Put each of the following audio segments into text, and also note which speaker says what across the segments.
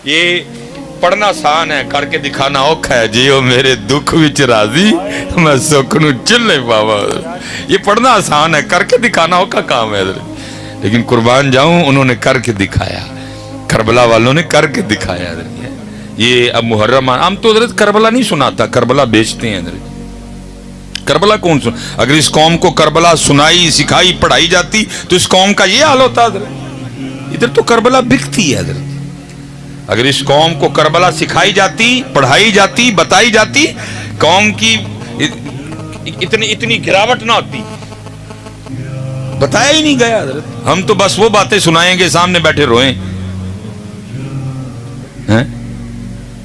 Speaker 1: یہ پڑھنا آسان ہے, کر کے دکھانا اوکھا ہے. جیو میرے دکھ وچ راضی میں سکھ نو چلے پاوا. یہ پڑھنا آسان ہے, کر کے دکھانا اوکھا کام ہے. لیکن قربان جاؤں انہوں نے کر کے دکھایا, کربلا والوں نے کر کے دکھایا. یہ اب محرم ہم تو حضرت کربلا نہیں سناتا, کربلا بیچتے ہیں. کربلا کون سن, اگر اس قوم کو کربلا سنائی سکھائی پڑھائی جاتی تو اس قوم کا یہ حال ہوتا. ادھر تو کربلا بکتی ہے. اگر اس قوم کو کربلا سکھائی جاتی پڑھائی جاتی بتائی جاتی, قوم کی اتنی گراوٹ نہ ہوتی. بتایا ہی نہیں گیا حضرت. ہم تو بس وہ باتیں سنائیں گے, سامنے بیٹھے روئیں.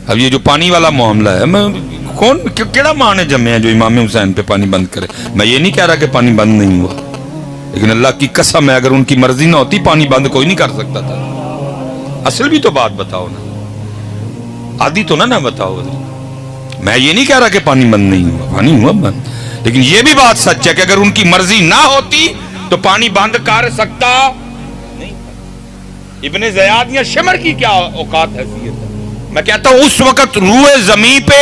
Speaker 1: اب یہ جو پانی والا معاملہ ہے, میں کون کیڑا ماں نے جمے ہیں جو امام حسین پہ پانی بند کرے؟ میں یہ نہیں کہہ رہا کہ پانی بند نہیں ہوا, لیکن اللہ کی قسم ہے اگر ان کی مرضی نہ ہوتی پانی بند کوئی نہیں کر سکتا تھا. اصل بھی تو بات بتاؤ نا, آدھی تو نہ بتاؤ. میں یہ نہیں کہہ رہا کہ پانی بند نہیں ہوا, پانی ہوا بند, لیکن یہ بھی بات سچ ہے کہ اگر ان کی مرضی نہ ہوتی تو پانی بند کر سکتا نہیں. ابن زیاد یا شمر کی کیا اوقات حیثیت ہے؟ میں کہتا ہوں اس وقت روئے زمین پہ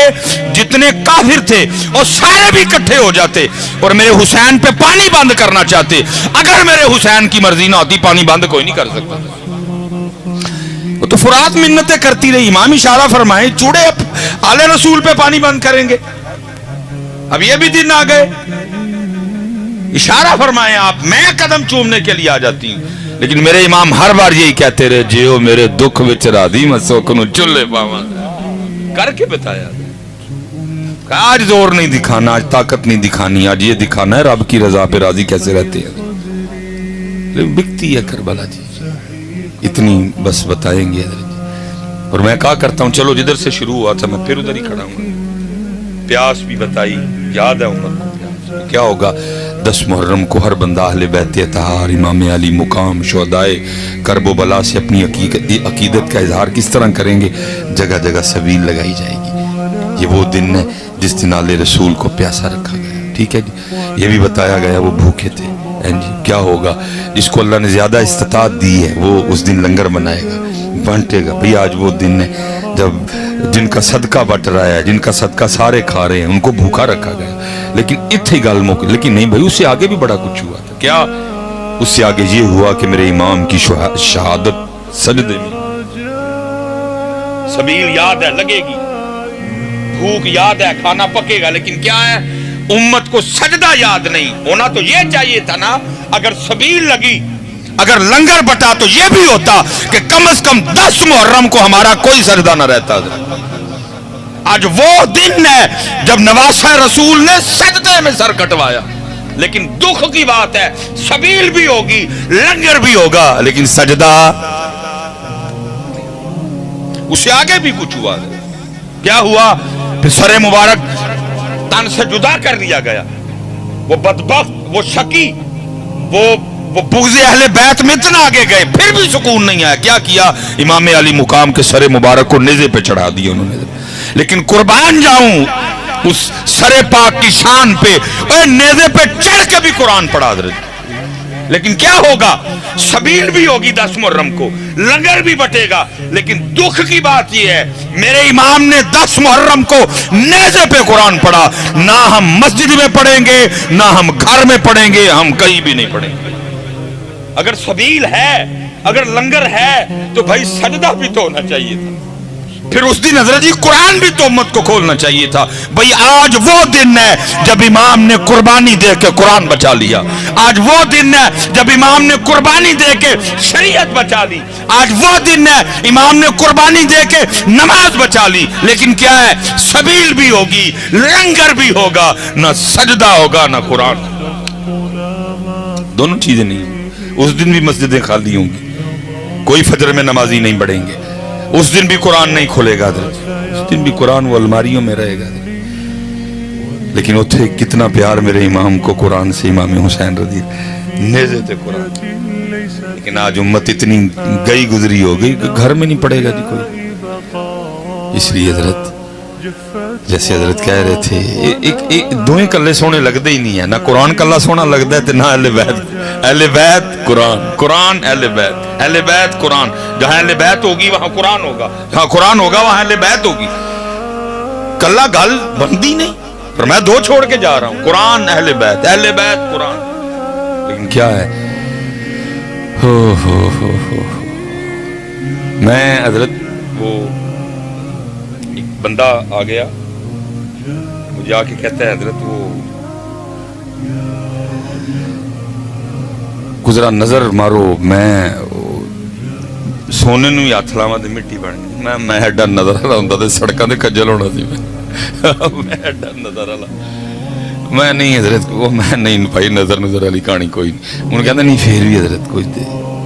Speaker 1: جتنے کافر تھے اور سارے بھی اکٹھے ہو جاتے اور میرے حسین پہ پانی بند کرنا چاہتے. اگر میرے حسین کی مرضی نہ ہوتی پانی بند کوئی نہیں کر سکتا. وہ تو فرات منتیں کرتی رہی. امام اشارہ فرمائے چوڑے آل رسول پہ پانی بند کریں گے. اب یہ بھی دن آ گئے, اشارہ فرمائے آپ, میں قدم چومنے کے لیے آ جاتی ہوں. لیکن میرے امام ہر بار یہی کہتے رہے, جیو میرے دکھ وچ راضی میں سکھ نو چلے پاواں. کر کے بتایا. آج زور نہیں دکھانا, آج طاقت نہیں دکھانی, آج یہ دکھانا ہے رب کی رضا پہ راضی کیسے رہتے ہیں. بکتی ہے کربلا جی, اتنی بس بتائیں گے. اور میں کہا کرتا ہوں چلو جدھر سے شروع ہوا تھا میں پھر ادھر ہی کھڑا ہوں. پیاس بھی بتائی, یاد ہے امت کو کیا ہوگا. 10 محرم کو ہر بندہ اہل بیت اطہار امام علی مقام شہدائے کرب و بلا سے اپنی عقیدت کا اظہار کس طرح کریں گے. جگہ جگہ سبیل لگائی جائے گی. یہ وہ دن ہے جس دن آل رسول کو پیاسا رکھا گیا. ٹھیک ہے جی, یہ بھی بتایا گیا وہ بھوکے تھے. کیا ہوگا جس کو اللہ نے زیادہ استطاعت دی ہے وہ اس دن لنگر بنائے گا, بانٹے گا. بھئی آج وہ دن ہے جب جن کا صدقہ بٹ رہا ہے, جن کا صدقہ سارے کھا رہے ہیں, ان کو بھوکا رکھا گیا. لیکن اتنی گل موقع, لیکن نہیں بھائی اس سے آگے بھی بڑا کچھ ہوا تھا. کیا اس سے آگے یہ ہوا کہ میرے امام کی شہادت سجدے میں. سبیل یاد ہے لگے گی, بھوک یاد ہے کھانا پکے گا, لیکن کیا ہے امت کو سجدہ یاد نہیں. ہونا تو یہ چاہیے تھا نا, اگر سبیل لگی اگر لنگر بٹا تو یہ بھی ہوتا کہ کم از کم 10 محرم کو ہمارا کوئی سجدہ نہ رہتا. آج وہ دن ہے جب نواسہ رسول نے سجدے میں سر کٹوایا. لیکن دکھ کی بات ہے, سبیل بھی ہوگی لنگر بھی ہوگا لیکن سجدہ. اس سے آگے بھی کچھ ہوا. کیا ہوا؟ پھر سر مبارک تن سے جدا کر دیا گیا. وہ بدبخت, وہ شکی, وہ بغض اہل بیت میں اتنا آگے گئے پھر بھی سکون نہیں آیا. کیا کیا؟ امام علی مقام کے سر مبارک کو نیزے پہ چڑھا دیا انہوں نے. لیکن قربان جاؤں اس سر پاک کی شان پہ, نیزے پہ چڑھ کے بھی قرآن پڑھا دے. لیکن کیا ہوگا؟ سبیل بھی ہوگی 10 محرم کو, لنگر بھی بٹے گا. لیکن دکھ کی بات یہ ہے میرے امام نے 10 محرم کو نیزے پہ قرآن پڑھا. نہ ہم مسجد میں پڑھیں گے نہ ہم گھر میں پڑھیں گے, ہم کہیں بھی نہیں پڑھیں گے. اگر سبیل ہے اگر لنگر ہے تو بھائی سجدہ بھی تو ہونا چاہیے تھا. پھر اس دن حضرت جی قرآن بھی تو امت کو کھولنا چاہیے تھا. بھئی آج وہ دن ہے جب امام نے قربانی دے کے قرآن بچا لیا. آج وہ دن ہے جب امام نے قربانی دے کے شریعت بچا لی. آج وہ دن ہے امام نے قربانی دے کے نماز بچا لی. لیکن کیا ہے, سبیل بھی ہوگی لنگر بھی ہوگا, نہ سجدہ ہوگا نہ قرآن. دونوں چیزیں نہیں. اس دن بھی مسجدیں خالی ہوں گی, کوئی فجر میں نمازی نہیں پڑھیں گے. اس دن بھی قرآن نہیں کھلے گا, اس دن بھی قرآن وہ الماریوں میں رہے گا. لیکن اتھے کتنا پیار میرے امام کو قرآن سے, امام حسین رضی نیزے تھے قرآن. لیکن آج امت اتنی گئی گزری ہو گئی کہ گھر میں نہیں پڑھے گا جی کوئی. اس لیے حضرت جیسے حضرت کہہ رہے تھے دوئیں کلے سونے لگتے ہی نہیں ہے, نہ قرآن کلہ سونا لگتا ہے نہ اہل بیت. اہل بیت قرآن، قرآن اہل بیت، اہل بیت قرآن. جہاں اہل بیت ہوگی وہاں قرآن ہوگا، جہاں قرآن ہوگا وہاں اہل بیت ہوگی. کلا گل بندی نہیں، پر میں دو چھوڑ کے جا رہا ہوں، قرآن اہل بیت قرآن. لیکن کیا ہے، میں حضرت وہ ایک بندہ آ گیا، وہ جا کے کہتا ہے حضرت وہ گزرا نظر مارو، میں سونے نو ہی ہاتھ لاواں تے مٹی بن گئی. میں ایڈا نظر والا ہوندا تے سڑکاں تے کھجل ہونا سی. میں ایڈا نظر والا میں نہیں حضرت، وہ میں نہیں بھائی نظر والی کہانی کوئی نہیں. انہوں کہتا نہیں پھر بھی حضرت کوئی دے.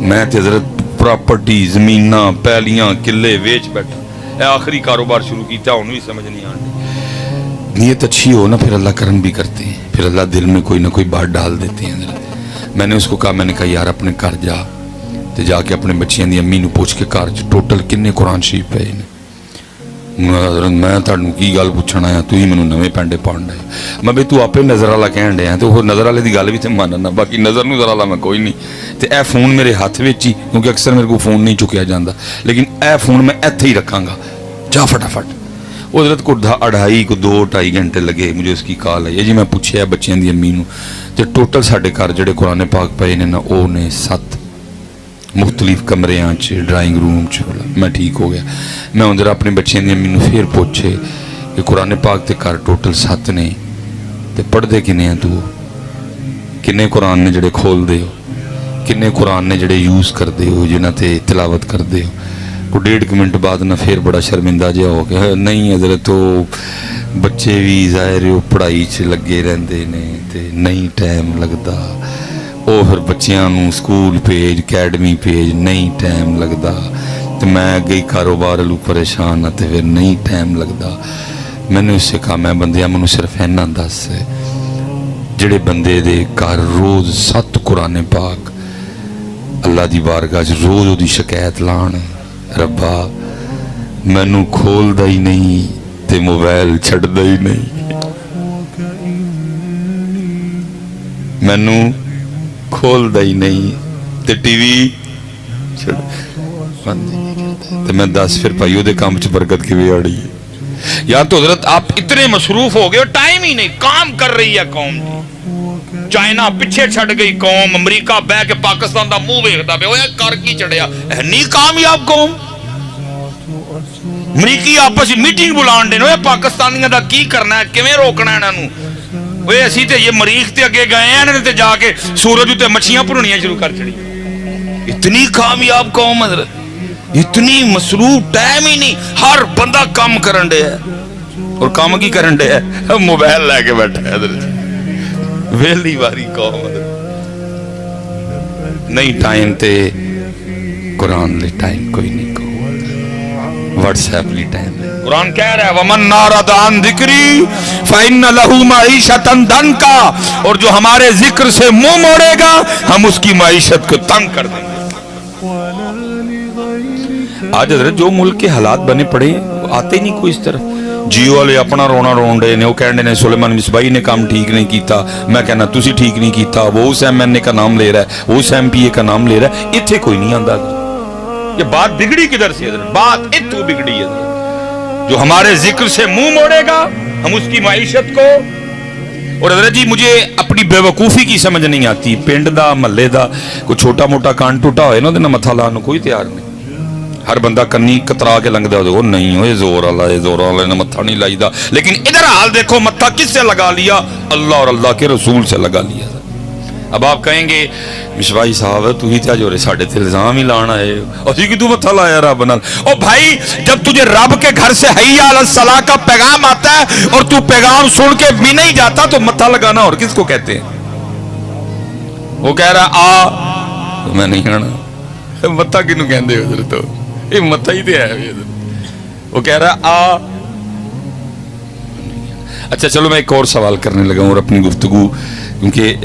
Speaker 1: میں تے حضرت پراپرٹی زمیناں پیلیاں قلعے ویچ بیٹھا. اے آخری کاروبار شروع کیتا، انہوں بھی سمجھ نہیں آتی. نیت اچھی ہو نا پھر اللہ کرم بھی کرتے ہیں، پھر اللہ دل میں کوئی نہ کوئی بات ڈال دیتے ہیں. حضرت میں نے اس کو کہا، میں نے کہا یار اپنے گھر جا تے جا کے اپنے بچیاں دی امی نو پوچھ کے گھر ٹوٹل کنے قرآن شریف پے نے. حضرت میں تہاڈوں کی گل پوچھنا آیا، تو ہی مینوں نویں پینڈے پاؤن ڈے. میں بھئی تو آپے نظر والا کہن ڈیا تو وہ نظر والے دی گل بھی تے ماننا، باقی نظر نو ذرا میں کوئی نہیں. تے اے فون میرے ہاتھ وچ ہی، کیونکہ اکثر میرے کو فون نہیں چکیا جاندا، لیکن اے فون میں ایتھے ہی رکھاں گا. جا فٹافٹ. وہ حضرت کو 2-2.5 گھنٹے لگے، مجھے اس کی کال آئی جی میں پوچھیا بچیاں دی امی نو تے ٹوٹل ساڈے گھر جڑے قرآن پاک پے نے نا او نے 7 مختلف کمریاں چ ڈرائنگ روم چ. میں ٹھیک ہو گیا. میں ادھر اپنے بچیاں دی امی نو پھر پوچھے کہ قرآن پاک تے گھر ٹوٹل 7 نے تے پڑھدے کنے ہیں تو کنے قرآن نے جڑے کھول دے ہو، کنے قرآن نے جڑے یوز کر دے ہو جنہاں تے تلاوت کر دے ہو. کو 1.5 منٹ بعد نہ پھر بڑا شرمندہ جہا ہو گیا. نہیں حضرت تو بچے بھی ظاہر وہ پڑھائی چ لگے رہندے نے تے نہیں ٹائم لگدا. وہ پھر بچیاں نو سکول بھیج اکیڈمی بھیج نہیں ٹائم لگدا. تے میں گئی کاروبار لو پریشان تے پھر نہیں ٹائم لگدا. میں نے اس سے کہا میں بندیاں منو صرف اینا دس جڑے بندے دے گھر روز 7 قرآن پاک اللہ دی بارگاہ چ روز وہ دی شکایت لان، ربا مینو کھول دا ہی نہیں تے موبائل چھڑ دا ہی نہیں، مینو کھول دا ہی نہیں تے ٹی وی چھڑ تے میں دس پھر بھائی دے کام چ برکت کی بھی آڑی ہے. یا تو حضرت آپ اتنے مصروف ہو گئے، ٹائم ہی نہیں، کام کر رہی ہے قوم جی. چائنا پیچھے چھڑ گئی قوم، امریکہ بہ کے پاکستان دا منہ ویکھدا پیا، اوے کر کی چڑھیا نہیں کامیاب قوم. امریکی آپس میٹنگ بلان دین، اوے پاکستانیاں دا کی کرنا ہے، کیویں روکنا ہے انہاں نو. اوے اسی تے یہ مریخ تے اگے گئے ہیں تے جا کے سورج تے مچھیاں بھننیاں شروع کر چھڑی. اتنی کامیاب قوم حضرت، اتنی مصروف، ٹائم ہی نہیں. ہر بندہ کام کرن دے ہے، اور کام کی کرن دے ہے، موبائل لے کے بیٹھا ہے حضرت. ویلی واری قوم حضرت. نہیں ٹائم تے قرآن لے ٹائم کوئی نہیں کو، واٹس ایپ لی ٹائم ہے. قرآن کہہ رہا ہے وَمَنْ نَارَدَ عَنْ ذِكْرِي فَإِنَّ لَهُ مَعِيشَةً ضَنْكَ، اور جو ہمارے ذکر سے منہ موڑے گا ہم اس کی معیشت کو تنگ کر دیں گے. آج حضرت جو ملک کے حالات بنے پڑے آتے نہیں کوئی اس طرح. جیو والے اپنا رونا رون رہے نے، وہ کہنے نے سلیمان مصباحی نے کام ٹھیک نہیں کیتا. میں کہنا تسی ٹھیک نہیں کیتا. وہ اس ایم این اے کا نام لے رہا ہے، وہ اس ایم پی اے کا نام لے رہا ہے. اتھے کوئی نہیں آندا. یہ بات بگڑی کدھر سے حضرت؟ بات اتھو بگڑی ہے حضرت. جو ہمارے ذکر سے منہ موڑے گا ہم اس کی معیشت کو. اور حضرت جی مجھے اپنی بے وقوفی کی سمجھ نہیں آتی. پنڈ دا محلے دا کوئی چھوٹا موٹا کان ٹوٹا ہوئے نا متھا لانے کوئی تیار نہیں. ہر بندہ کنی کترا کے لنگ دے وہ نہیں ہوئے زور والا نے متھا نہیں لائی دا. لیکن ادھر حال دیکھو متھا کس سے لگا لیا؟ اللہ اور اللہ کے رسول سے لگا لیا. اب آپ کہیں گے مصباحی صاحب تو ہی تھا جو ساڑھے تے الزام ہی لانا ہے، اسی کی تو متھا لایا رب نال. او بھائی جب تجھے رب کے گھر سے حی علی الصلاۃ کا پیغام آتا ہے اور تو پیغام سن کے بھی نہیں جاتا تو متھا لگانا اور کس کو کہتے ہیں؟ وہ کہہ رہا آ تو میں نہیں آنا. متھا کنوں کہندے ہو حضرت؟ یہ متھا ہی تے ہے. وہ کہہ رہا آ. اچھا چلو میں ایک اور سوال کرنے لگا ہوں اور اپنی گفتگو کیونکہ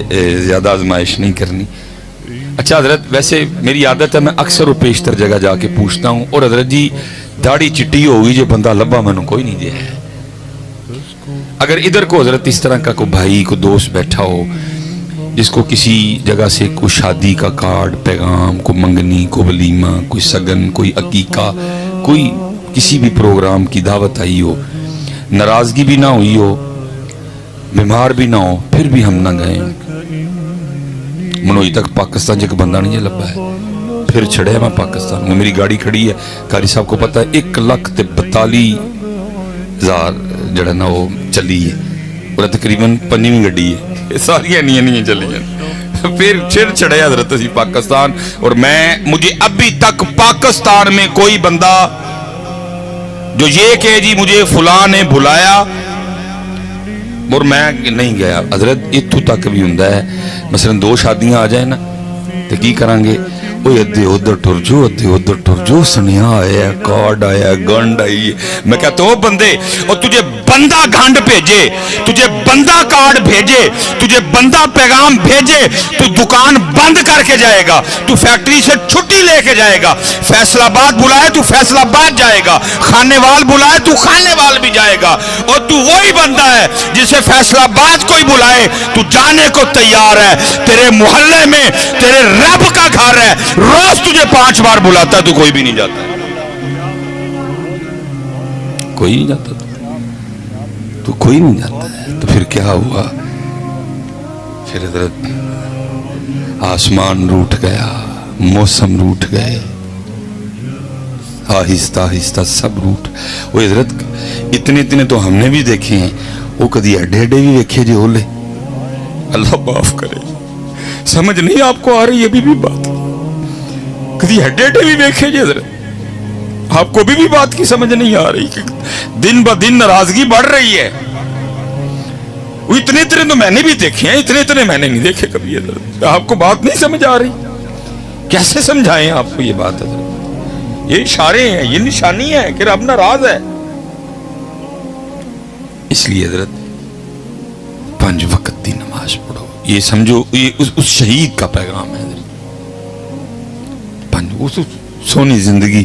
Speaker 1: زیادہ آزمائش نہیں کرنی. اچھا حضرت ویسے میری عادت ہے میں اکثر و پیشتر جگہ جا کے پوچھتا ہوں، اور حضرت جی داڑھی چٹی ہوگی جو بندہ لبا میں نے کوئی نہیں دیا ہے. اگر ادھر کو حضرت اس طرح کا کوئی بھائی کو دوست بیٹھا ہو
Speaker 2: جس کو کسی جگہ سے کوئی شادی کا کارڈ پیغام، کوئی منگنی، کوئی ولیمہ، کوئی سگن، کوئی عقیقہ، کوئی کسی بھی پروگرام کی دعوت آئی ہو، ناراضگی بھی نہ ہوئی ہو، بیمار بھی نہ ہو، پھر بھی ہم نہ گئے. منوئی تک پاکستان جک بندہ نہیں لبا ہے، پھر چھڑے میں پاکستان میں. میری گاڑی کھڑی ہے، قاری صاحب کو پتہ ہے 1,42,000 جڑا نا وہ چلی ہے، اور تقریباً 5ویں گڈی ہے، ساری نہیں چلی ہیں. پھر چھڑے حضرت اسی پاکستان. اور مجھے ابھی تک پاکستان میں کوئی بندہ جو یہ کہ جی مجھے فلاں نے بلایا اور میں نہیں گیا. حضرت اتھو تک بھی ہوں ہے، مثلا 2 شادیاں آ جائیں نا تو کی کریں گے، وہ ادھے ادھر ٹر جو، ادھے ادھر ٹر جو، سنیا آیا ہے، کارڈ آیا ہے، گنڈ آئی ہے. میں کہتا ہوں بندے، اور تجھے بندہ گھنڈ بھیجے، تجھے بندہ کارڈ بھیجے، تجھے بندہ پیغام بھیجے، تو دکان بند کر کے جائے گا، تو فیکٹری سے چھٹی لے کے جائے گا. فیصل آباد بلائے تو فیصل آباد جائے گا، خانے وال بلائے تو خانے وال بھی جائے گا. اور تو وہی بندہ ہے جسے فیصل آباد کوئی بلائے تو جانے کو تیار ہے. تیرے محلے میں تیرے رب کا گھر ہے، روز تجھے 5 بار بلاتا ہے، تو کوئی بھی نہیں جاتا، کوئی نہیں جاتا، تو کوئی نہیں جاتا ہے. تو پھر کیا ہوا؟ پھر حضرت آسمان روٹ گیا، موسم روٹ گئے، آہستہ آہستہ سب روٹ. وہ حضرت اتنے تو ہم نے بھی دیکھے ہیں، وہ کدی اڈے بھی دیکھے جی اولے. اللہ معاف کرے، سمجھ نہیں آپ کو آ رہی ابھی بھی بات؟ کدی ہڈے بھی دیکھے جی حضرت؟ آپ کو بھی بات کی سمجھ نہیں آ رہی کہ دن با دن ناراضگی بڑھ رہی ہے. وہ اتنے تو میں نے بھی دیکھے ہیں، اتنے میں نے نہیں دیکھے کبھی حضرت. آپ کو بات نہیں سمجھ آ رہی؟ کیسے سمجھائیں آپ کو یہ بات حضرت؟ یہ اشارے ہیں، یہ نشانی ہے کہ رب ناراض ہے. اس لیے حضرت 5 وقت دی نماز پڑھو. یہ سمجھو یہ اس شہید کا پیغام ہے حضرت. اس سونی زندگی،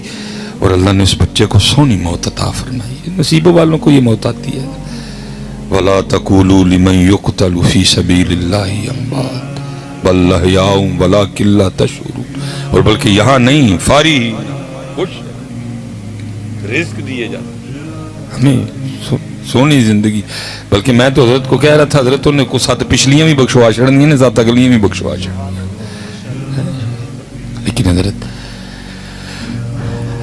Speaker 2: اور اللہ نے اس بچے کو سونی موت عطا فرمائی. نصیبوں والوں کو یہ موت آتی ہے. وَلَا تَقُولُوا لِمَنْ يُقْتَلُ فِي سَبِيلِ اللَّهِ أَمْوَاتٌ بَلْ أَحْيَاءٌ وَلَٰكِن لَّا تَشْعُرُونَ. اور بلکہ یہاں نہیں، فاری خوش رزق دیے جاتے ہمیں سونی زندگی. بلکہ میں تو حضرت کو کہہ رہا تھا، حضرت نے کو ساتھ پچھلیاں بھی بخشوا چڑھنی ہیں، ساتھ اگلیاں بھی بخشوا چڑھنی. لیکن حضرت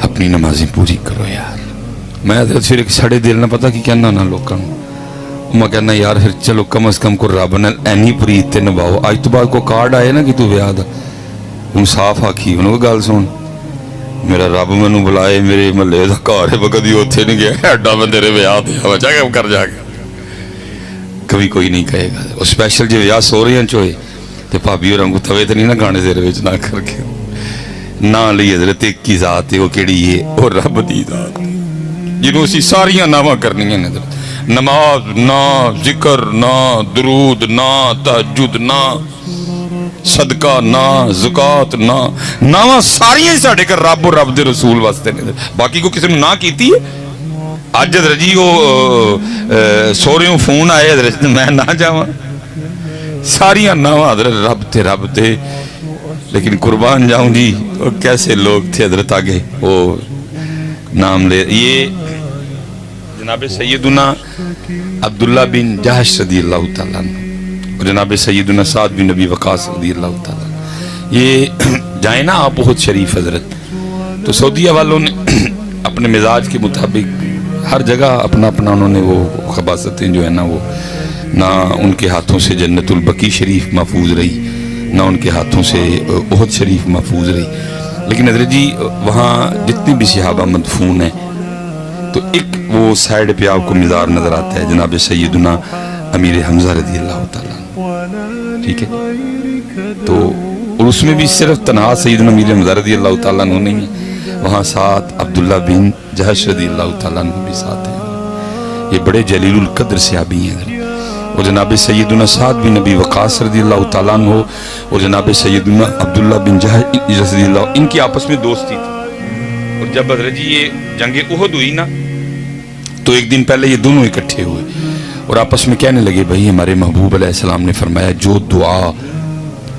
Speaker 2: اپنی نمازیں پوری کرو یار. میں حضرت پھر ایک سڑے دل نہ پتا کہ کہنا نہ لوگوں میں کہنا یار پھر چلو کم از کم کو رب نے اینی پریت تے نبھاؤ. اج تو بعد کو کارڈ آئے نا کہ تو ویاہ دا، ہوں صاف آکھی انہوں کو گل سن، میرا رب مینوں بلائے میرے محلے دا گھر ہے، کدی اوتھے نہیں گیا، ایڈا میں تیرے ویاہ دیا بچا کے کر جا کے. کبھی کوئی نہیں کہے گا. اور اسپیشل جی ویاہ سو رہے ہیں چوئے تو بھابی اور کو توے تو نہیں نہ گانے دیر وچ نہ کر کے نہ لی. حضرت ایک کی ذات ہے، وہ کیڑی ہے؟ اور رب دی ذات جنہوں اسی ساریاں نامہ کرنی ہیں. حضرت نماز نہ، ذکر نہ، درود نہ، تہجد نہ، صدقہ نہ، زکات نہ، نامہ ساریاں ہی ساڑھے کر رب اور رب دے رسول واسطے نے. باقی کو کسی نے نہ کیتی ہے؟ آج حضرت جی وہ سوریوں فون آئے حضرت میں نہ جاواں، ساریاں نامہ حضرت رب تے. لیکن قربان جاؤں جی وہ کیسے لوگ تھے حضرت آگے وہ نام لے. یہ جناب سیدنا عبداللہ بن جہش رضی اللہ تعالیٰ عنہ اور جناب سیدنا سعد بن نبی وقاص رضی اللہ تعالیٰ عنہ یہ جائیں نا آپ بہت شریف حضرت. تو سعودیہ والوں نے اپنے مزاج کے مطابق ہر جگہ اپنا انہوں نے وہ خباستیں جو ہے نا وہ نہ ان کے ہاتھوں سے جنت البقیع شریف محفوظ رہی، نہ ان کے ہاتھوں سے احد شریف محفوظ رہی. لیکن حضرت جی وہاں جتنے بھی صحابہ مدفون ہیں تو ایک وہ سائیڈ پہ آپ کو مزار نظر آتا ہے جناب سیدنا امیر حمزہ رضی اللہ تعالیٰ عنہ. ٹھیک ہے، تو اور اس میں بھی صرف تنہا سیدنا امیر حمزہ رضی اللہ تعالیٰ عنہ نہیں ہے، وہاں ساتھ عبداللہ بن جہش رضی اللہ تعالیٰ عنہ بھی ساتھ ہیں. یہ بڑے جلیل القدر صحابی ہیں. اور جناب سیدنا سعد بن نبی وقاص رضی اللہ تعالیٰ عنہ اور جناب سیدنا عبداللہ بن جہش رضی اللہ، ان کی آپس میں دوستی تھی. اور جب حضرت جی یہ جنگ احد ہوئی نا تو ایک دن پہلے یہ دونوں اکٹھے ہوئے اور آپس میں کہنے لگے بھائی ہمارے محبوب علیہ السلام نے فرمایا جو دعا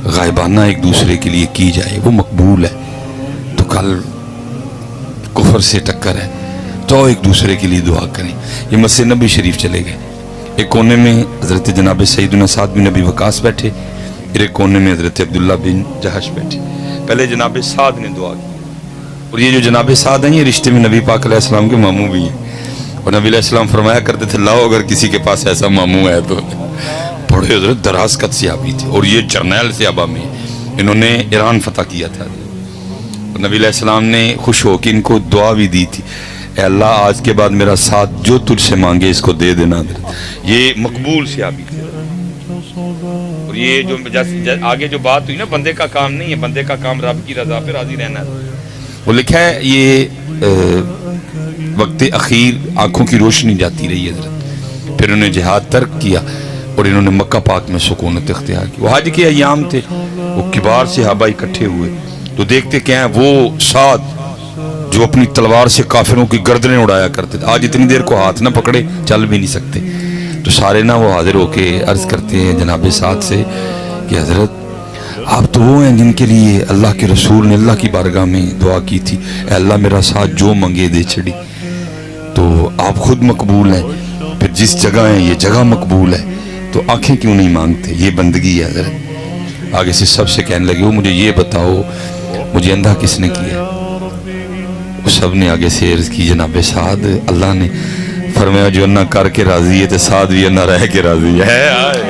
Speaker 2: غائبانہ ایک دوسرے کے لیے کی جائے وہ مقبول ہے. تو کل کفر سے ٹکر ہے تو ایک دوسرے کے لیے دعا کریں. یہ مسجد نبی شریف چلے گئے, ایک کونے میں حضرت جناب سیدنا سعد بن ابی وقاص بیٹھے, پھر ایک کونے میں حضرت عبداللہ بن جہش بیٹھے. پہلے جناب سعد نے دعا کی, اور یہ جو جناب سعد ہیں یہ رشتے میں نبی پاک علیہ السلام کے ماموں بھی ہیں, اور نبی علیہ السلام فرمایا کرتے تھے لاؤ اگر کسی کے پاس ایسا ماموں ہے تو. بڑے حضرت دراز قد صحابی تھے, اور یہ جرنیل صحابہ میں, انہوں نے ایران فتح کیا تھا. اور نبی علیہ السلام نے خوش ہو کے ان کو دعا بھی دی تھی, اے اللہ آج کے بعد میرا ساتھ جو تجھ سے مانگے اس کو دے دینا. یہ مقبول صحابی تھے. اور یہ جو آگے جو بات ہوئی نا, بندے کا کام نہیں ہے, بندے کا کام رب کی رضا پہ راضی رہنا ہے. وہ لکھا ہے یہ وقت اخیر آنکھوں کی روشنی جاتی رہی حضرت, پھر انہیں جہاد ترک کیا اور انہوں نے مکہ پاک میں سکونت اختیار کی. وہ حج کے ایام تھے, وہ کبار صحابہ اکٹھے ہوئے تو دیکھتے کیا ہیں وہ سعد جو اپنی تلوار سے کافروں کی گردنیں اڑایا کرتے تھے, آج اتنی دیر کو ہاتھ نہ پکڑے چل بھی نہیں سکتے. تو سارے نہ وہ حاضر ہو کے عرض کرتے ہیں جناب سعد سے کہ حضرت آپ تو وہ ہیں جن کے لیے اللہ کے رسول نے اللہ کی بارگاہ میں دعا کی تھی, اے اللہ میرا ساتھ جو منگے دے چھڑی. تو آپ خود مقبول ہیں, پھر جس جگہ ہیں یہ جگہ مقبول ہے, تو آنکھیں کیوں نہیں مانگتے, یہ بندگی ہے حضرت. آگے سے سب سے کہنے لگے وہ مجھے یہ بتاؤ مجھے اندھا کس نے کیا. وہ سب نے آگے سے عرض کی جناب سعد اللہ نے. فرمایا جو انا کر کے راضی ہے تو سعد بھی انا رہ کے راضی ہے.